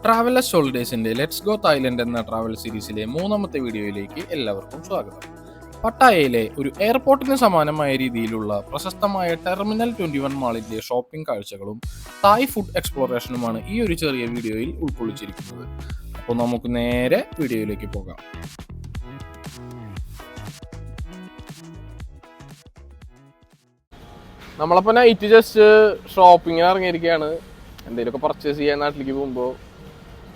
Travellers ഹോളിഡേയ്സിന്റെ let's go Thailand എന്ന travel സീരീസിലെ മൂന്നാമത്തെ വീഡിയോയിലേക്ക് എല്ലാവർക്കും സ്വാഗതം. പട്ടായയിലെ ഒരു എയർപോർട്ടിന് സമാനമായ രീതിയിലുള്ള പ്രശസ്തമായ ടെർമിനൽ 21 മാളിന്റെ ഷോപ്പിംഗ് കാഴ്ചകളും തായ് ഫുഡ് എക്സ്പ്ലോറേഷനുമാണ് ഈ ഒരു ചെറിയ വീഡിയോയിൽ ഉൾക്കൊള്ളിച്ചിരിക്കുന്നത്. അപ്പോൾ നമുക്ക് നേരെ വീഡിയോയിലേക്ക് പോകാം. നമ്മളപ്പോൾ നൈറ്റ് ജസ്റ്റ് ഷോപ്പിങ്ങിന് ഇറങ്ങിയിരിക്കുകയാണ്. എന്തെങ്കിലുമൊക്കെ പർച്ചേസ് ചെയ്യാൻ നാട്ടിലേക്ക് പോകുമ്പോൾ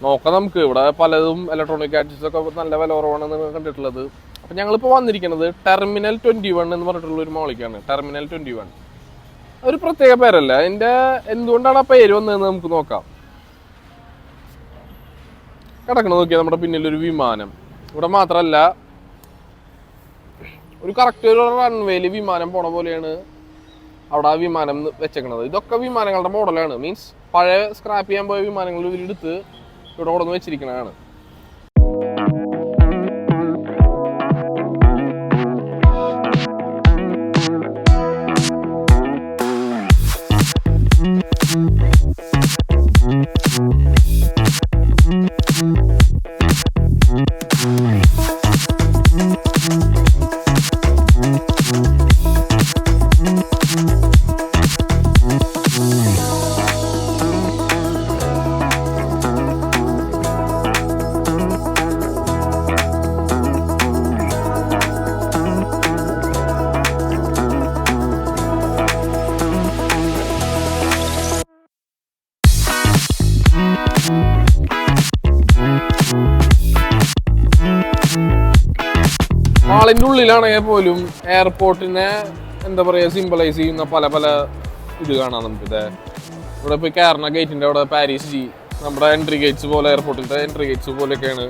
നോക്കാം. നമുക്ക് ഇവിടെ പലതും ഇലക്ട്രോണിക് ഗാഡ്ജറ്റ്സ് ഒക്കെ നല്ല വില കുറവാണെന്ന് കണ്ടിട്ടുള്ളത്. അപ്പം ഞങ്ങളിപ്പോൾ വന്നിരിക്കുന്നത് ടെർമിനൽ 21 എന്ന് പറഞ്ഞിട്ടുള്ള ഒരു മോളിക്കാണ്. ടെർമിനൽ 21 ഒരു പ്രത്യേക പേരല്ല. അതിൻ്റെ എന്തുകൊണ്ടാണ് ആ പേര് വന്നതെന്ന് നമുക്ക് നോക്കാം. കിടക്കണം നോക്കിയാൽ നമ്മുടെ പിന്നിലൊരു വിമാനം. ഇവിടെ മാത്രമല്ല, ഒരു കറക്റ്റ് ഒരു റൺവേയിൽ വിമാനം പോണ പോലെയാണ് അവിടെ ആ വിമാനം വെച്ചേക്കണത്. ഇതൊക്കെ വിമാനങ്ങളുടെ മോഡലാണ്. മീൻസ് പഴയ സ്ക്രാപ്പ് ചെയ്യാൻ പോയ വിമാനങ്ങൾ ഇവരെടുത്ത് ഇവിടെ കൊണ്ടുവന്ന് വെച്ചിരിക്കുന്നതാണ്. മാളിൻ്റെ ഉള്ളിലാണെങ്കിൽ പോലും എയർപോർട്ടിനെ എന്താ പറയുക സിംബലൈസ് ചെയ്യുന്ന പല പല ഇത് കാണാം നമുക്കിത്. ഇവിടെ ഇപ്പോൾ കയറുന്ന ഗേറ്റിൻ്റെ അവിടെ പാരീസ് ജി, നമ്മുടെ എൻട്രി ഗേറ്റ്സ് പോലെ, എയർപോർട്ടിൻ്റെ എൻട്രി ഗേറ്റ്സ് പോലെയൊക്കെയാണ്.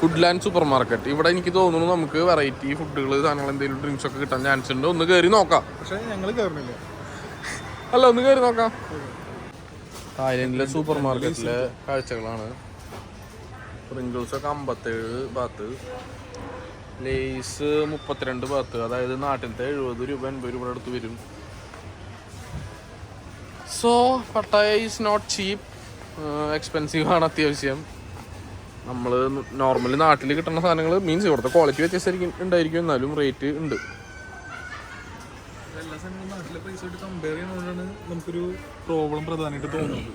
Foodland supermarket. ഇവിടെ എനിക്ക് തോന്നുന്നു നമുക്ക് വെറൈറ്റി ഫുഡുകൾ, സാധനങ്ങൾ, എന്തെങ്കിലും ഡ്രിങ്ക്സ് ഒക്കെ കിട്ടാൻ ചാൻസ് ഉണ്ട്. ഒന്ന് കയറി നോക്കാം. പക്ഷേ ഞങ്ങൾ കയറുന്നില്ല. അല്ല, ഒന്ന് കയറി നോക്കാം. തായ്ലൻഡിലെ സൂപ്പർ മാർക്കറ്റിലെ കാഴ്ചകളാണ്. പ്രിങ്കിൾസ് ഒക്കെ 57 ബാത്ത്, ലേസ് 32 ബാത്ത്, അതായത് നാട്ടിലത്തെ 70 രൂപ 80 രൂപയുടെ അടുത്ത് വരും. So Pattaya is not cheap, expensive ആണ് അത്യാവശ്യം. നമ്മൾ നോർമലി നാട്ടിൽ കിട്ടുന്ന സാധനങ്ങൾ മീൻസ് ഇവിടുത്തെ ക്വാളിറ്റി വ്യത്യാസം ഉണ്ടായിരിക്കും, എന്നാലും റേറ്റ് ഉണ്ട്. എല്ലാ സാധനങ്ങളും നാട്ടിലെ പൈസ ആയിട്ട് കമ്പയർ ചെയ്യുന്നതുകൊണ്ടാണ് നമുക്കൊരു പ്രോബ്ലം പ്രധാനമായിട്ട് തോന്നുന്നത്.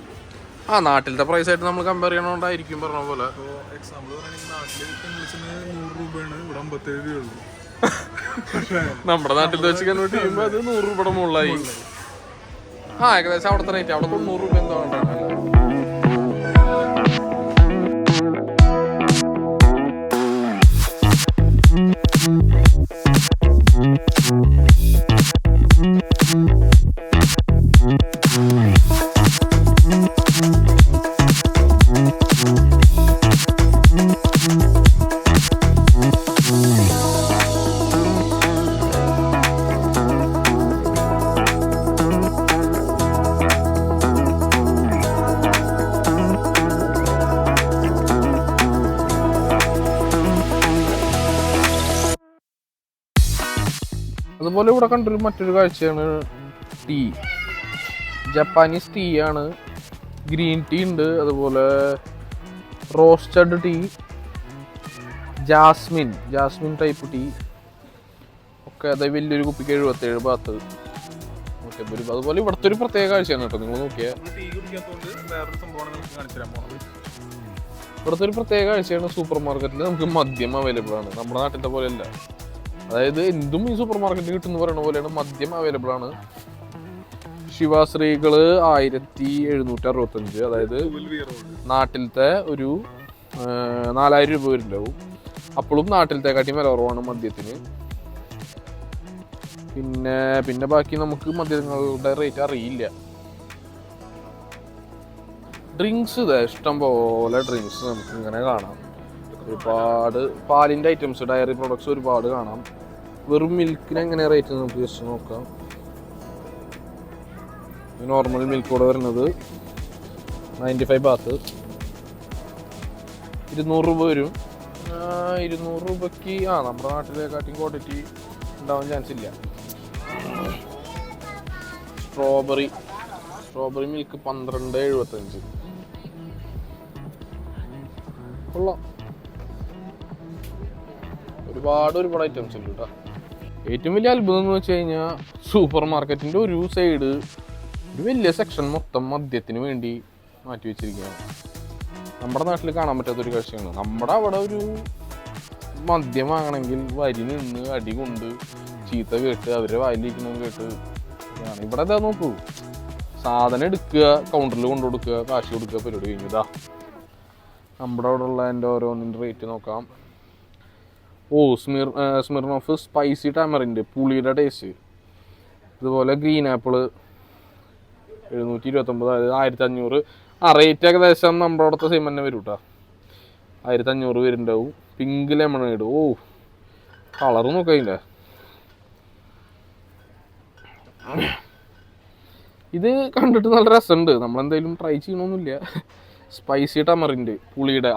നാട്ടിലത്തെ പ്രൈസ് ആയിട്ട് നമ്മൾ കമ്പയർ ചെയ്യണോണ്ടായിരിക്കും പറഞ്ഞ പോലെ. ഇപ്പോൾ എക്സാമ്പിൾ പറയുകയാണെങ്കിൽ നാട്ടിൽ ഇംഗ്ലീഷിന് 100 രൂപയാണ്, ഇവിടെ 57 രൂപയുള്ളൂ. നമ്മുടെ നാട്ടിൽ വെച്ച് കൺവേർട്ട് ചെയ്യുമ്പോൾ അത് 100 രൂപയുടെ മുകളിലായി. ഏകദേശം അവിടുത്തെ റേറ്റ് അവിടെ 90 രൂപ എന്തോ കൊണ്ടാണ്. അതുപോലെ ഇവിടെ കണ്ടൊരു മറ്റൊരു കാഴ്ചയാണ് ടീ. ജപ്പാനീസ് ടീ ആണ്. ഗ്രീൻ ടീ ഉണ്ട്, അതുപോലെ roasted tea, jasmine type tea ഒക്കെ. അതായത് വലിയൊരു കുപ്പിക്ക് 77 ബാത്ത്. അതുപോലെ ഇവിടുത്തെ ഒരു പ്രത്യേക കാഴ്ചയാണ് കേട്ടോ. നിങ്ങൾ നോക്കിയാൽ ഇവിടുത്തെ ഒരു പ്രത്യേക കാഴ്ചയാണ് സൂപ്പർ മാർക്കറ്റിൽ നമുക്ക് മദ്യം അവൈലബിൾ ആണ്. നമ്മുടെ നാട്ടിലത്തെ പോലെയല്ല. അതായത് എന്തും ഈ സൂപ്പർ മാർക്കറ്റിൽ കിട്ടുന്ന പറയുന്ന പോലെയാണ് മദ്യം അവൈലബിൾ ആണ്. ശിവാശ്രീകള് 1765, അതായത് നാട്ടിലത്തെ ഒരു 4000 രൂപ വരുന്നുണ്ടാവും. അപ്പോഴും നാട്ടിലത്തെക്കാട്ടി വില കുറവാണ് മദ്യത്തിന്. പിന്നെ ബാക്കി നമുക്ക് മദ്യങ്ങളുടെ റേറ്റ് അറിയില്ല. ഡ്രിങ്ക്സ് ഇഷ്ടം പോലെ ഡ്രിങ്ക്സ് നമുക്ക് ഇങ്ങനെ കാണാം. ഒരുപാട് പാലിൻ്റെ ഐറ്റംസ്, ഡയറി പ്രോഡക്ട്സ് ഒരുപാട് കാണാം. വെറും മിൽക്കിന് എങ്ങനെ റേറ്റ് നമുക്ക് ജസ്റ്റ് നോക്കാം. നോർമൽ മിൽക്ക് കൂടെ വരുന്നത് 95 ബാത്ത്, 200 രൂപ വരും. 200 രൂപയ്ക്ക് നമ്മുടെ നാട്ടിലെക്കാട്ടും ക്വാണ്ടിറ്റി ഉണ്ടാവാൻ ചാൻസ് ഇല്ല. സ്ട്രോബെറി മിൽക്ക് 12.75 കൊള്ളാം. ഒരുപാട് ഐറ്റംസ് ഉണ്ട് കേട്ടോ. ഏറ്റവും വലിയ അത്ഭുതം എന്ന് വെച്ച് കഴിഞ്ഞാൽ സൂപ്പർ മാർക്കറ്റിൻ്റെ ഒരു സൈഡ് ഒരു വലിയ സെക്ഷൻ മൊത്തം മദ്യത്തിന് വേണ്ടി മാറ്റി വെച്ചിരിക്കുകയാണ്. നമ്മുടെ നാട്ടിൽ കാണാൻ പറ്റാത്തൊരു കാഴ്ചയാണ്. നമ്മുടെ അവിടെ ഒരു മദ്യം വാങ്ങണമെങ്കിൽ വരി നിന്ന് അടി കൊണ്ട് ചീത്ത കേട്ട് അവരുടെ വായിലിരിക്കുന്നത് കേട്ട് ഇവിടെ എന്താ നോക്കൂ, സാധനം എടുക്കുക, കൗണ്ടറിൽ കൊണ്ടു കൊടുക്കുക, കാശ് കൊടുക്കുക, പരിപാടി കഴിഞ്ഞതാ. നമ്മുടെ അവിടെ ഉള്ള എൻ്റെ ഓരോന്നിൻ്റെ റേറ്റ് നോക്കാം. സ്മിർനോഫ് സ്പൈസി ടാമറിൻ്റെ പുളിയുടെ ടേസ്റ്റ്. ഇതുപോലെ ഗ്രീൻ ആപ്പിള് 729, അതായത് 1500. റേറ്റ് ഏകദേശം നമ്മുടെ അവിടുത്തെ സെയിം തന്നെ വരും കേട്ടോ. 1500 വരുന്നുണ്ടാവും. പിങ്ക് ലെമണേഡ്, കളറ് നോക്കില്ല. ഇത് കണ്ടിട്ട് നല്ല രസമുണ്ട്, നമ്മളെന്തായാലും ട്രൈ ചെയ്യണമെന്നില്ല. സ്പൈസി ടമറിൻ്റെ പുളിയുടെ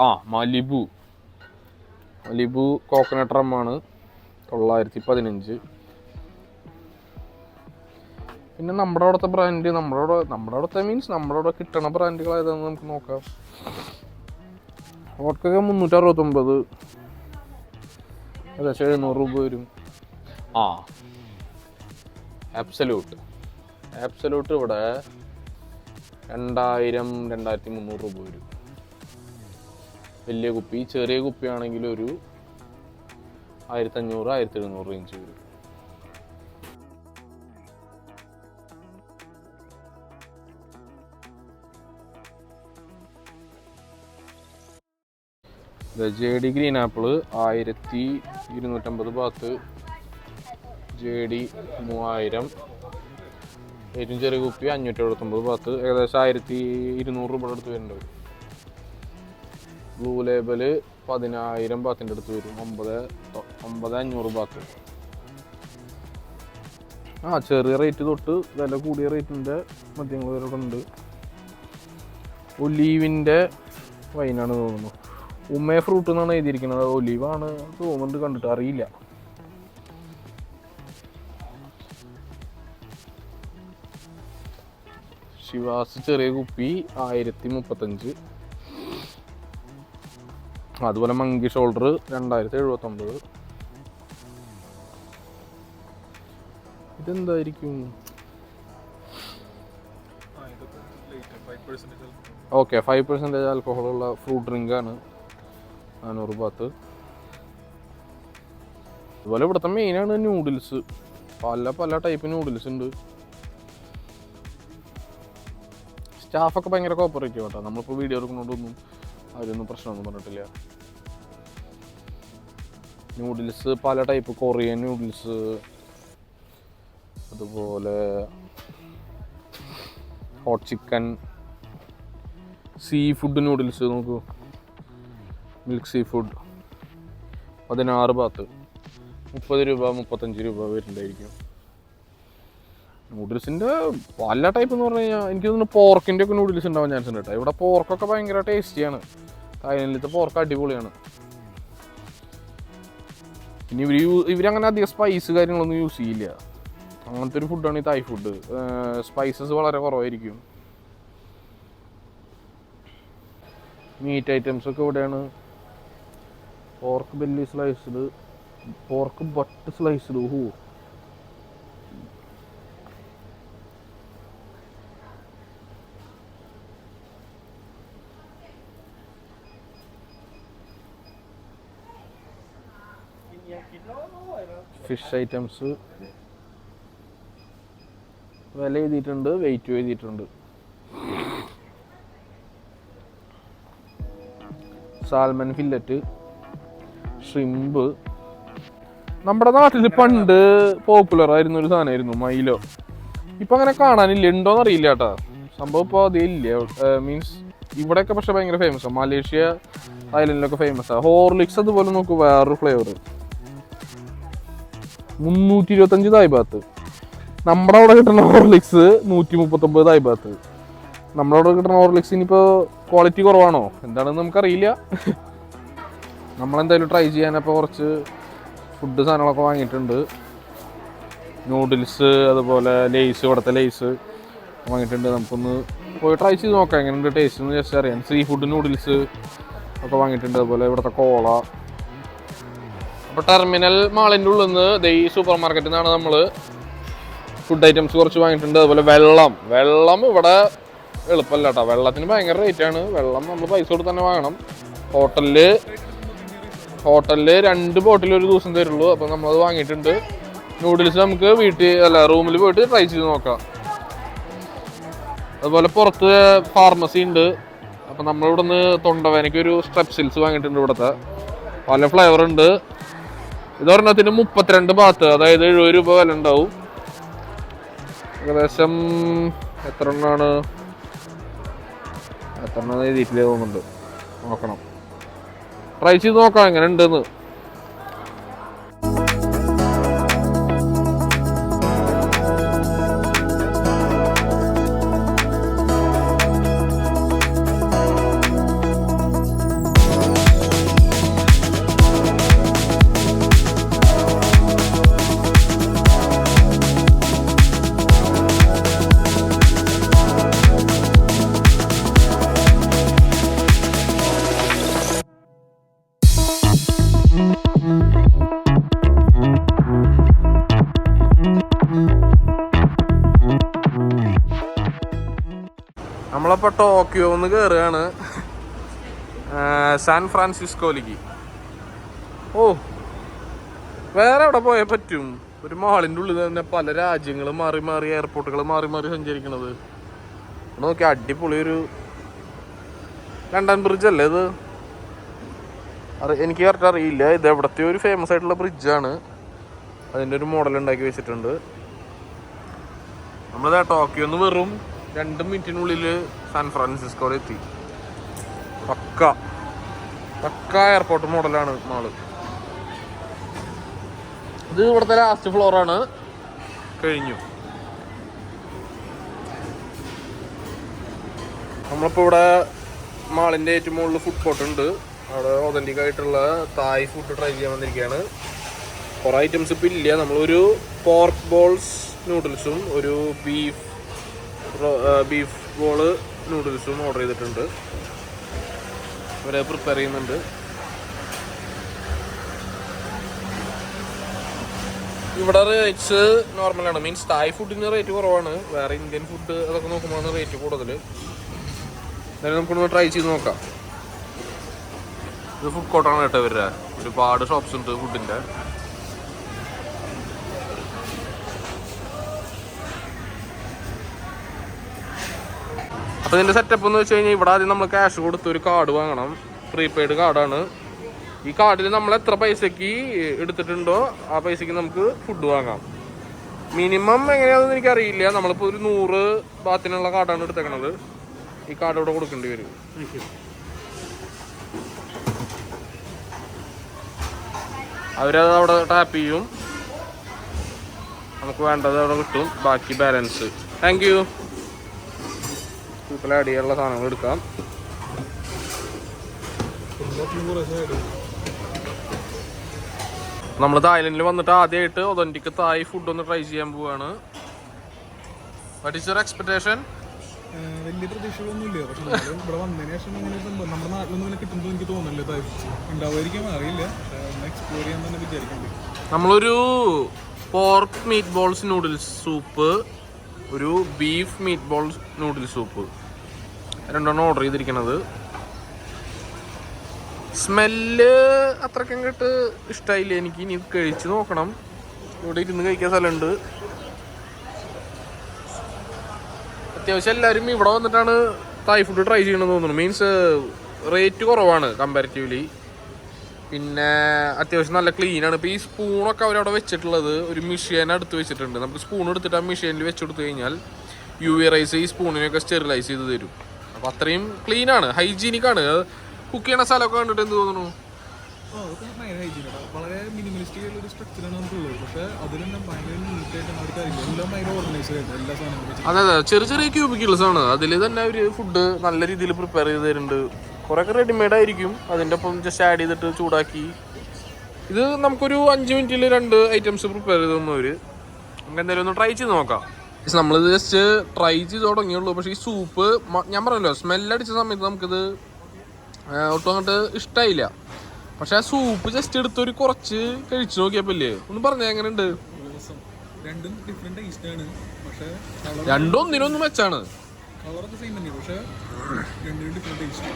മലിബു കോക്കനട്ട് റമ്മാണ് 915. പിന്നെ നമ്മുടെ അവിടുത്തെ ബ്രാൻഡ്, നമ്മുടെ അവിടുത്തെ മീൻസ് നമ്മുടെ അവിടെ കിട്ടണ ബ്രാൻഡുകൾ ഏതാണെന്ന് നമുക്ക് നോക്കാം. വോഡ്കൊക്കെ 369, ഏകദേശം 700 രൂപ വരും. ആബ്സലൂട്ട് ഇവിടെ 2300 രൂപ വരും. വലിയ കുപ്പി. ചെറിയ കുപ്പിയാണെങ്കിൽ ഒരു 1500-1700 റേഞ്ച് വരും. JD green apple 1250 baht, JD 3000. ഏറ്റവും ചെറിയ കുപ്പി 579 ബാത്ത്, ഏകദേശം 1200 രൂപയുടെ അടുത്ത് വരുന്നുണ്ട്. ബ്ലൂ ലേബല് 10000 ബാത്തിൻ്റെ അടുത്ത് വരും, 9500 ബാത്ത്. ചെറിയ റേറ്റ് തൊട്ട് വില കൂടിയ റേറ്റിൻ്റെ മദ്യങ്ങൾ വരെ ഉണ്ട്. ഒലീവിൻ്റെ വൈനാണ് തോന്നുന്നു. ഉമ്മേ ഫ്രൂട്ട് എന്നാണ് എഴുതിയിരിക്കുന്നത്. ഒലീവാണ് തോന്നുന്നുണ്ട്, കണ്ടിട്ട് അറിയില്ല. ശിവാസ് ചെറിയ കുപ്പി 1035. അതുപോലെ മങ്കി ഷോൾഡർ 2079. ഇതെന്തായിരിക്കും? 5% ആൽക്കഹോളുള്ള ഫ്രൂട്ട് ഡ്രിങ്കാണ് 400 ബാത്ത്. അതുപോലെ ഇവിടുത്തെ മെയിനാണ് നൂഡിൽസ്. പല ടൈപ്പ് നൂഡിൽസ് ഉണ്ട്. സ്റ്റാഫൊക്കെ ഭയങ്കര കോപ്പറേറ്റീവ് കേട്ടോ. നമ്മളിപ്പോൾ വീഡിയോ എടുക്കുന്നതുകൊണ്ടൊന്നും അവരൊന്നും പ്രശ്നമൊന്നും പറഞ്ഞിട്ടില്ല. നൂഡിൽസ് പല ടൈപ്പ്, കൊറിയൻ നൂഡിൽസ്, അതുപോലെ hot chicken, sea food noodles നോക്കൂ. മിൽക്ക് സീ ഫുഡ് 16 ബാത്ത്, 30 രൂപ 35 രൂപ വരുന്നുണ്ടായിരിക്കും. നൂഡിൽസിൻ്റെ പല ടൈപ്പ് എന്ന് പറഞ്ഞു കഴിഞ്ഞാൽ എനിക്ക് തോന്നുന്നു പോർക്കിൻ്റെ ഒക്കെ നൂഡിൽസ് ഉണ്ടാവാൻ ചാൻസ് ഉണ്ട് കേട്ടോ. ഇവിടെ പോർക്കൊക്കെ ഭയങ്കര ടേസ്റ്റിയാണ്. തായ്ലൻഡിലത്തെ പോർക്ക് അടിപൊളിയാണ്. പിന്നെ ഇവരങ്ങനെ അധികം സ്പൈസ് കാര്യങ്ങളൊന്നും യൂസ് ചെയ്യില്ല. അങ്ങനത്തെ ഒരു ഫുഡാണ് ഈ തായ് ഫുഡ്. സ്പൈസസ് വളരെ കുറവായിരിക്കും. മീറ്റ് ഐറ്റംസ് ഒക്കെ ഇവിടെയാണ്. Pork belly sliced, pork but sliced. Fish items വില എഴുതിയിട്ടുണ്ട്, വെയിറ്റ് എഴുതിയിട്ടുണ്ട്. Salmon fillet, shrimp. നമ്മുടെ നാട്ടിൽ പണ്ട് പോപ്പുലർ ആയിരുന്ന ഒരു സാധനമായിരുന്നു മൈലോ. ഇപ്പൊ അങ്ങനെ കാണാനില്ല, ഉണ്ടോന്ന് അറിയില്ല കേട്ടാ. സംഭവം ഇപ്പോൾ അതേ ഇല്ല. മീൻസ് ഇവിടെയൊക്കെ പക്ഷെ ഭയങ്കര ഫേമസ് ആണ്. മലേഷ്യ ഐലൻഡിലൊക്കെ ഫേമസ് ആണ്. ഹോർലിക്സ് അതുപോലെ നോക്കൂ, വേറൊരു ഫ്ലേവർ. 325 തായ്ബാത്ത്. നമ്മുടെ അവിടെ കിട്ടുന്ന ഹോർലിക്സ് 139 തായ്ബാത്ത്. നമ്മുടെ അവിടെ കിട്ടുന്ന ഹോർലിക്സ് ഇനിയിപ്പോൾ ക്വാളിറ്റി കുറവാണോ എന്താണെന്ന് നമുക്കറിയില്ല. നമ്മളെന്തായാലും ട്രൈ ചെയ്യാനപ്പോൾ കുറച്ച് ഫുഡ് സാധനങ്ങളൊക്കെ വാങ്ങിയിട്ടുണ്ട്. നൂഡിൽസ്, അതുപോലെ ലേസ്, ഇവിടുത്തെ ലേസ് വാങ്ങിയിട്ടുണ്ട്. നമുക്കൊന്ന് പോയി ട്രൈ ചെയ്ത് നോക്കാം എങ്ങനെയുണ്ട് ടേസ്റ്റ് എന്ന് ജസ്റ്റ് അറിയാം. സീ ഫുഡ് നൂഡിൽസ് ഒക്കെ വാങ്ങിയിട്ടുണ്ട്. അതുപോലെ ഇവിടുത്തെ കോള. അപ്പോൾ ടെർമിനൽ മാളിൻ്റെ ഉള്ളിൽ നിന്ന് ഈ സൂപ്പർ മാർക്കറ്റിൽ നിന്നാണ് നമ്മൾ ഫുഡ് ഐറ്റംസ് കുറച്ച് വാങ്ങിയിട്ടുണ്ട്. അതുപോലെ വെള്ളം ഇവിടെ എളുപ്പമല്ല കേട്ടോ. വെള്ളത്തിന് ഭയങ്കര റേറ്റാണ്. വെള്ളം നമ്മൾ പൈസ കൊടുത്ത് തന്നെ വാങ്ങണം. ഹോട്ടലിൽ 2 ബോട്ടിൽ ഒരു ദിവസം തരുള്ളൂ. അപ്പോൾ നമ്മളത് വാങ്ങിയിട്ടുണ്ട്. നൂഡിൽസ് നമുക്ക് റൂമിൽ പോയിട്ട് ട്രൈ ചെയ്ത് നോക്കാം. അതുപോലെ പുറത്ത് ഫാർമസി ഉണ്ട്. അപ്പം നമ്മളിവിടെ നിന്ന് തൊണ്ടവേനയ്ക്ക് ഒരു സ്ട്രെപ്സിൽസ് വാങ്ങിയിട്ടുണ്ട്. ഇവിടുത്തെ പല ഫ്ലേവർ ഉണ്ട്. ഇതൊരെണ്ണത്തിന് 32 ബാത്ത്, അതായത് 70 രൂപ വില ഉണ്ടാവും. ഏകദേശം എത്ര എണ്ണമാണ് എഴുതിയിട്ടില്ലേ തോന്നുന്നുണ്ട്. നോക്കണം, ട്രൈ ചെയ്ത് നോക്കാം എങ്ങനെ ഉണ്ടെന്ന്. നമ്മളപ്പോൾ ടോക്കിയോന്ന് കയറുകയാണ് സാൻ ഫ്രാൻസിസ്കോയിലേക്ക്. വേറെ എവിടെ പോയാൽ പറ്റും? ഒരു മാളിൻ്റെ ഉള്ളിൽ തന്നെ പല രാജ്യങ്ങൾ മാറി മാറി, എയർപോർട്ടുകൾ മാറി മാറി സഞ്ചരിക്കണത്. നോക്കി, അടിപൊളി ഒരു ലണ്ടൻ ബ്രിഡ്ജ് അല്ലേ ഇത്? എനിക്ക് കറക്റ്റ് അറിയില്ല. ഇത് എവിടത്തെ ഒരു ഫേമസ് ആയിട്ടുള്ള ബ്രിഡ്ജാണ്. അതിൻ്റെ ഒരു മോഡൽ ഉണ്ടാക്കി വെച്ചിട്ടുണ്ട്. നമ്മളിതാ ടോക്കിയോന്ന് വെറും 2 മിനിറ്റിനുള്ളിൽ സാൻ ഫ്രാൻസിസ്കോയിൽ എത്തി. പക്ക എയർപോർട്ട് മോഡലാണ് മാള്. ഇത് ഇവിടുത്തെ ലാസ്റ്റ് ഫ്ലോറാണ്. കഴിഞ്ഞു. നമ്മളിപ്പോൾ ഇവിടെ മാളിൻ്റെ ഏറ്റവും മുകളിൽ ഫുഡ് കോർട്ട് ഉണ്ട്. അവിടെ ഒതൻറ്റിക് ആയിട്ടുള്ള തായ് ഫുഡ് ട്രൈ ചെയ്യാൻ വന്നിരിക്കുകയാണ്. കുറേ ഐറ്റംസ് ഇപ്പം ഇല്ല. നമ്മളൊരു പോർക്ക് ബോൾസ് നൂഡിൽസും ഒരു ബീഫ് ബോള് നൂഡിൽസും ഓർഡർ ചെയ്തിട്ടുണ്ട്. അവരെ പ്രിപ്പയർ ചെയ്യുന്നുണ്ട്. ഇവിടെ റേറ്റ്സ് നോർമലാണ്. മീൻസ് തായ് ഫുഡിന് റേറ്റ് കുറവാണ്. വേറെ ഇന്ത്യൻ ഫുഡ് അതൊക്കെ നോക്കുമ്പോഴാണ് റേറ്റ് കൂടുതൽ. എന്തായാലും നമുക്കൊന്ന് ട്രൈ ചെയ്ത് നോക്കാം. ഇത് ഫുഡ് കോർട്ടാണ് കേട്ടോ ഇവരുടെ. ഒരുപാട് ഷോപ്സ് ഉണ്ട് ഫുഡിൻ്റെ. അപ്പോൾ ഇതിൻ്റെ സെറ്റപ്പ് എന്ന് വെച്ച് കഴിഞ്ഞാൽ ഇവിടെ ആദ്യം നമ്മൾ ക്യാഷ് കൊടുത്ത് ഒരു കാർഡ് വാങ്ങണം. പ്രീപെയ്ഡ് കാർഡാണ്. ഈ കാർഡിൽ നമ്മൾ എത്ര പൈസക്ക് എടുത്തിട്ടുണ്ടോ ആ പൈസക്ക് നമുക്ക് ഫുഡ് വാങ്ങാം. മിനിമം എങ്ങനെയാണെന്ന് എനിക്കറിയില്ല. നമ്മളിപ്പോൾ ഒരു 100 ബാത്തിനുള്ള കാർഡാണ് എടുത്തേക്കണത്. ഈ കാർഡ് ഇവിടെ കൊടുക്കേണ്ടി വരും. അവരത് അവിടെ ടാപ്പ് ചെയ്യും. നമുക്ക് വേണ്ടത് അവിടെ കിട്ടും. ബാക്കി ബാലൻസ്. Thank you. ഇപ്പോൾ ആഡ് ചെയ്യാനുള്ള സാധനങ്ങൾ എടുക്കാം. നമ്മൾ തായ്ലൻഡിൽ വന്നിട്ട് ആദ്യമായിട്ട് ഒതന്റിക് തായ് ഫുഡ് ഒന്ന് ട്രൈ ചെയ്യാൻ പോവാണ്. What is your expectation? വലിയ പ്രതീക്ഷകളൊന്നുമില്ല. പക്ഷെ ഇവിടെ വന്നതിന് ശേഷം ഇങ്ങനെ നമ്മുടെ നാട്ടിലൊന്നും ഇങ്ങനെ കിട്ടുമ്പോൾ എനിക്ക് തോന്നുന്നില്ല. ഉണ്ടാവുമായിരിക്കും, അറിയില്ല. പക്ഷെ എക്സ്പ്ലോർ ചെയ്യാൻ തന്നെ വിചാരിക്കണ്ടേ. നമ്മളൊരു pork meat balls noodles soup, ഒരു beef meat balls noodles soup, 2 order ചെയ്തിരിക്കുന്നത്. സ്മെല്ല് അത്രയ്ക്ക് അങ്ങോട്ട് ഇഷ്ടമായില്ല എനിക്ക്. ഇനി കഴിച്ച് നോക്കണം. ഇവിടെ ഇരുന്ന് കഴിക്കാൻ സ്ഥലമുണ്ട്. അത്യാവശ്യം എല്ലാവരും ഇവിടെ വന്നിട്ടാണ് തായ് ഫുഡ് ട്രൈ ചെയ്യണമെന്ന് തോന്നുന്നു. മീൻസ് റേറ്റ് കുറവാണ് കമ്പാരിറ്റീവ്ലി. പിന്നെ അത്യാവശ്യം നല്ല ക്ലീനാണ്. ഇപ്പോൾ ഈ സ്പൂണൊക്കെ അവരവിടെ വെച്ചിട്ടുള്ളത് ഒരു മെഷീൻ അടുത്ത് വെച്ചിട്ടുണ്ട്. നമുക്ക് സ്പൂൺ എടുത്തിട്ട് ആ മെഷീനിൽ വെച്ച് കൊടുത്തു കഴിഞ്ഞാൽ UV റൈസ് ഈ സ്പൂണിനൊക്കെ സ്റ്റെറിലൈസ് ചെയ്ത് തരും. അപ്പോൾ അത്രയും ക്ലീനാണ്, ഹൈജീനിക്കാണ്. കുക്ക് ചെയ്യണ സ്ഥലമൊക്കെ കണ്ടിട്ട് എന്ത് തോന്നുന്നു? വളരെ മിനിമലിസ്റ്റിക് ആയിട്ടുള്ള ഒരു സ്ട്രക്ചറാണ് നമുക്കുള്ളത്. പക്ഷേ അതിൽ തന്നെ ഭയങ്കര നീറ്റായിട്ട് അവർക്ക് എല്ലാം ഭയങ്കര ഓർഗനൈസ്ഡ് ആയിട്ട് എല്ലാ സാധനങ്ങളും. അതെ അതെ, ചെറിയ ചെറിയ ക്യൂബിക്കിൾസ് ആണ്. അതിൽ തന്നെ അവർ ഫുഡ് നല്ല രീതിയിൽ പ്രിപ്പയർ ചെയ്ത് തരുന്നുണ്ട്. കുറേയൊക്കെ റെഡിമെയ്ഡ് ആയിരിക്കും, അതിൻ്റെ ഒപ്പം ജസ്റ്റ് ആഡ് ചെയ്തിട്ട് ചൂടാക്കി. ഇത് നമുക്കൊരു 5 മിനിറ്റിൽ 2 ഐറ്റംസ് പ്രിപ്പയർ ചെയ്ത് തന്നവർ. നമുക്ക് എന്തായാലും ഒന്ന് ട്രൈ ചെയ്ത് നോക്കാം. നമ്മളിത് ജസ്റ്റ് ട്രൈ ചെയ്ത് തുടങ്ങിയുള്ളൂ. പക്ഷേ ഈ സൂപ്പ് ഞാൻ പറഞ്ഞല്ലോ, സ്മെല്ലടിച്ച സമയത്ത് നമുക്കിത് ഒട്ടും അങ്ങോട്ട് ഇഷ്ടമായില്ല. പക്ഷെ ആ സൂപ്പ് ജസ്റ്റ് എടുത്തൊരു കുറച്ച് കഴിച്ചു നോക്കിയപ്പോല്ലേ, ഒന്ന് പറഞ്ഞ എങ്ങനെയുണ്ട്? രണ്ടും ഡിഫറെന്റ് ടേസ്റ്റ് ആണ്. പക്ഷേ രണ്ടും ഒന്നിനൊന്നും മെച്ചാണ്. കളറൊക്കെ സെയിം തന്നെ, പക്ഷേ രണ്ടിനും ഡിഫറെന്റ് ടേസ്റ്റ്.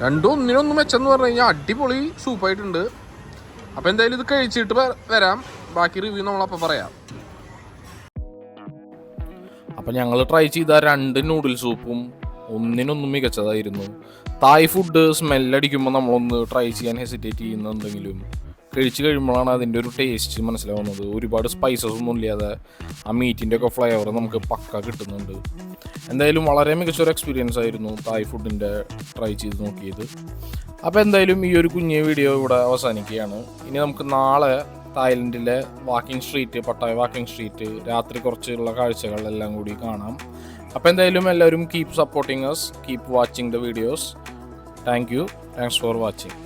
രണ്ടും ഒന്നിനൊന്നും മെച്ചെന്ന് പറഞ്ഞു കഴിഞ്ഞാൽ അടിപൊളി സൂപ്പായിട്ടുണ്ട്. അപ്പോൾ എന്തായാലും ഇത് കഴിച്ചിട്ട് വരാം. ബാക്കി റിവ്യൂ നമ്മളപ്പോൾ പറയാം. അപ്പം ഞങ്ങൾ ട്രൈ ചെയ്ത 2 നൂഡിൽ സൂപ്പും ഒന്നിനൊന്നും മികച്ചതായിരുന്നു. തായ് ഫുഡ് സ്മെല്ലടിക്കുമ്പോൾ നമ്മളൊന്ന് ട്രൈ ചെയ്യാൻ ഹെസിറ്റേറ്റ് ചെയ്യുന്നുണ്ടെങ്കിലും കഴിച്ച് കഴിയുമ്പോഴാണ് അതിൻ്റെ ഒരു ടേസ്റ്റ് മനസ്സിലാവുന്നത്. ഒരുപാട് സ്പൈസസ് ഒന്നും ഇല്ലാതെ ആ മീറ്റിൻ്റെ ഒക്കെ ഫ്ലേവർ നമുക്ക് പക്ക കിട്ടുന്നുണ്ട്. എന്തായാലും വളരെ മികച്ചൊരു എക്സ്പീരിയൻസ് ആയിരുന്നു തായ് ഫുഡിൻ്റെ ട്രൈ ചെയ്ത് നോക്കിയത്. അപ്പോൾ എന്തായാലും ഈ ഒരു കുഞ്ഞു വീഡിയോ ഇവിടെ അവസാനിക്കുകയാണ്. ഇനി നമുക്ക് നാളെ തായ്ലൻഡിലെ walking street, Pattaya walking street, രാത്രി കുറച്ചുള്ള കാഴ്ചകൾ എല്ലാം കൂടി കാണാം. അപ്പോൾ എന്തായാലും എല്ലാവരും keep supporting us, keep watching the videos. Thanks for watching.